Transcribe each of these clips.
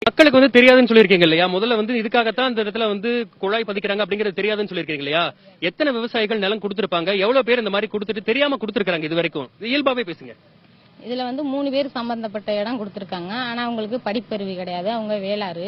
மக்களுக்கு தெரியாதுன்னு சொல்லிருக்கீங்க இல்லையா? முதல்ல இதுக்காகத்தான் இந்த இடத்துல குழாய் பதிக்கிறாங்க அப்படிங்கறது தெரியாதுன்னு சொல்லிருக்கீங்க இல்லையா? எத்தனை விவசாயிகள் நிலம் கொடுத்திருப்பாங்க? எவ்வளவு பேர் இந்த மாதிரி கொடுத்துட்டு தெரியாம கொடுத்திருக்காங்க இது வரைக்கும்? இயல்பாவே பேசுங்க. இதுல 3 பேர் சம்பந்தப்பட்ட இடம் கொடுத்திருக்காங்க. ஆனா அவங்களுக்கு படிப்பறிவு கிடையாது. அவங்க வேளாறு.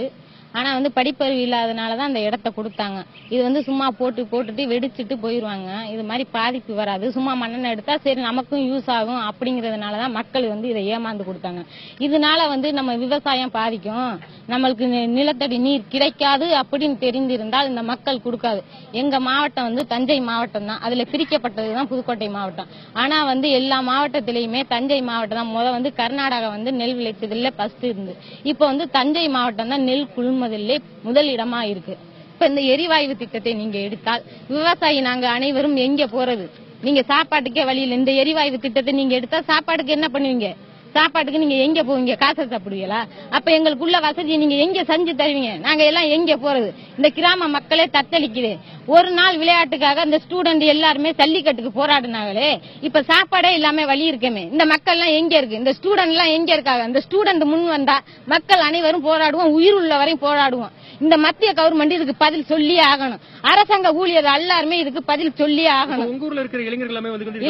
ஆனா படிப்பறிவு இல்லாதனாலதான் அந்த இடத்த கொடுத்தாங்க. இது சும்மா போட்டுட்டு வெடிச்சிட்டு போயிருவாங்க. இது மாதிரி பாதிப்பு வராது. சும்மா மண்ணெண்ணெய் எடுத்தா சரி நமக்கும் யூஸ் ஆகும் அப்படிங்கறதுனாலதான் மக்கள் இதை ஏமாந்து கொடுத்தாங்க. இதனால நம்ம விவசாயம் பாதிக்கும், நம்மளுக்கு நிலத்தடி நீர் கிடைக்காது அப்படின்னு தெரிந்திருந்தால் இந்த மக்கள் கொடுக்காது. எங்க மாவட்டம் தஞ்சை மாவட்டம் தான். அதுல பிரிக்கப்பட்டதுதான் புதுக்கோட்டை மாவட்டம். ஆனா எல்லா மாவட்டத்திலயுமே தஞ்சை மாவட்டம் தான் முத கர்நாடகா நெல் விளைச்சதுல ஃபர்ஸ்ட் இருந்து. இப்ப தஞ்சை மாவட்டம் தான் நெல் குழுமதிலே முதல் இடமா இருக்கு. இப்ப இந்த எரிவாயு திட்டத்தை நீங்க எடுத்தால் விவசாயி நாங்க அனைவரும் எங்க போறது? நீங்க சாப்பாட்டுக்கே வழியில் இந்த எரிவாயு திட்டத்தை நீங்க எடுத்தா சாப்பாட்டுக்கு என்ன பண்ணுவீங்க? சாப்பாட்டுக்கு நீங்க எங்க போவீங்க? காசை சாப்பிடுவீங்களா? அப்ப எங்களுக்குள்ள வசதி நீங்க எங்க செஞ்சு தருவீங்க? நாங்க எல்லாம் எங்க போறது? இந்த கிராம மக்களே தத்தளிக்குது. ஒரு நாள் விளையாட்டுக்காக இந்த ஸ்டூடெண்ட் எல்லாருமே ஜல்லிக்கட்டுக்கு போராடினாங்களே, இப்ப சாப்பாடே இல்லாம வழி இருக்கமே. இந்த மக்கள் எல்லாம் எங்க இருக்கு? இந்த ஸ்டூடெண்ட் எல்லாம் எங்க இருக்காங்க? இந்த ஸ்டூடெண்ட் முன் வந்தா மக்கள் அனைவரும் போராடுவோம், உயிர் உள்ள வரையும் போராடுவோம். இந்த மத்திய கவர்மெண்ட் இதுக்கு பதில் சொல்லியே ஆகணும். அரசாங்க ஊழியர் எல்லாருமே இதுக்கு பதில் சொல்லியே ஆகணும். உங்க ஊர்ல இருக்கிற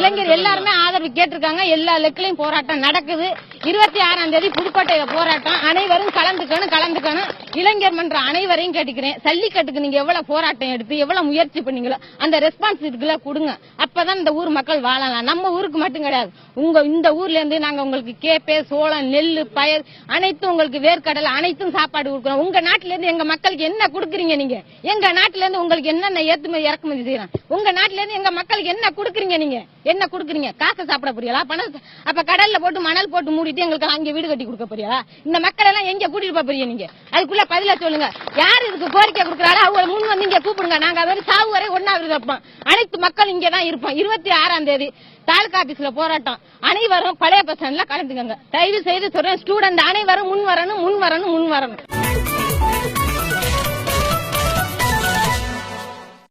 இளைஞர் எல்லாருமே ஆதரவு கேட்டிருக்காங்க. எல்லா லெக்கிலையும் போராட்டம் நடக்குது. 26ஆம் தேதி புதுக்கோட்டையில போராட்டம். அனைவரும் கலந்துக்கணும். இளைஞர் மன்ற அனைவரையும் கேட்டுக்கிறேன். ஜல்லிக்கட்டுக்கு நீங்க எவ்வளவு போராட்டம் எடுத்து எவ்வளவு முயற்சி பண்ணீங்களோ அந்த ரெஸ்பான்ஸ் இதுக்குள்ள கொடுங்க. அப்பதான் இந்த ஊர் மக்கள் வாழலாம். நம்ம ஊருக்கு மட்டும் கிடையாது, இந்த ஊர்ல இருந்து நாங்க உங்களுக்கு கேப்பே, சோளம், நெல்லு, பயர் அனைத்தும் உங்களுக்கு வேர்க்கடலை அனைத்தும் சாப்பாடு கொடுக்குறோம். உங்க நாட்டில இருந்து எங்க மக்களுக்கு என்ன கொடுக்குறீங்க? நீங்க எங்க நாட்டில இருந்து உங்களுக்கு என்னென்ன ஏற்றுமதி இறக்குமதி செய்யறோம்? உங்க நாட்டில இருந்து எங்க மக்களுக்கு என்ன கொடுக்குறீங்க? நீங்க என்ன கொடுக்குறீங்க? காசை சாப்பிட போறீங்களா? பணம் அப்ப கடல்ல போட்டு மணல் போட்டு மூடிட்டு எங்களுக்கு அங்க வீடு கட்டி கொடுக்க போறீங்களா? இந்த மக்கள் எல்லாம் எங்க கூட்டிட்டு போறீங்க? நீங்க அதுக்குள்ள பதில சொல்லுங்க. யாரு இதுக்கு கோரிக்கை கொடுக்குறாரோ அவங்க முன் வந்து இங்க கூப்பிடுங்க. நாங்க அதை சாவு வரை ஒன்னாவது இருப்போம். அனைத்து மக்கள் இங்கதான் இருப்போம். 26ஆம் தேதி தாலுகா ஆபீஸ்ல போராட்டம். அனைவரும் பழைய பசங்க கலந்துக்கங்க. தயவு செய்து சொல்றேன், ஸ்டூடெண்ட் அனைவரும் முன் வரணும்.